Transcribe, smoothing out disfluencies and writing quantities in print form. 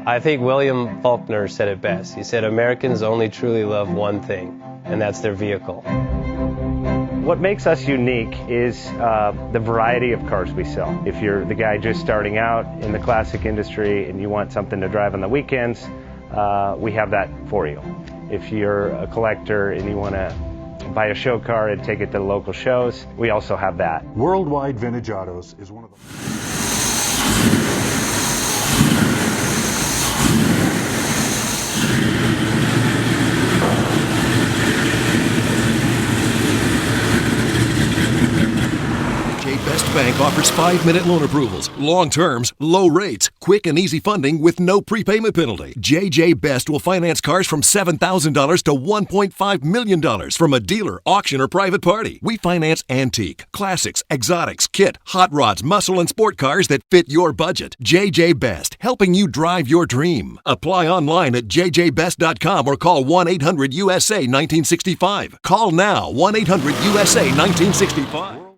I think William Faulkner said it best. He said, Americans only truly love one thing, and that's their vehicle. What makes us unique is the variety of cars we sell. If you're the guy just starting out in the classic industry and you want something to drive on the weekends, we have that for you. If you're a collector and you want to buy a show car and take it to the local shows, we also have that. Worldwide Vintage Autos is one of the... Best Bank offers 5-minute loan approvals, long terms, low rates, quick and easy funding with no prepayment penalty. JJ Best will finance cars from $7,000 to $1.5 million from a dealer, auction, or private party. We finance antique, classics, exotics, kit, hot rods, muscle, and sport cars that fit your budget. JJ Best, helping you drive your dream. Apply online at jjbest.com or call 1-800-USA-1965. Call now, 1-800-USA-1965.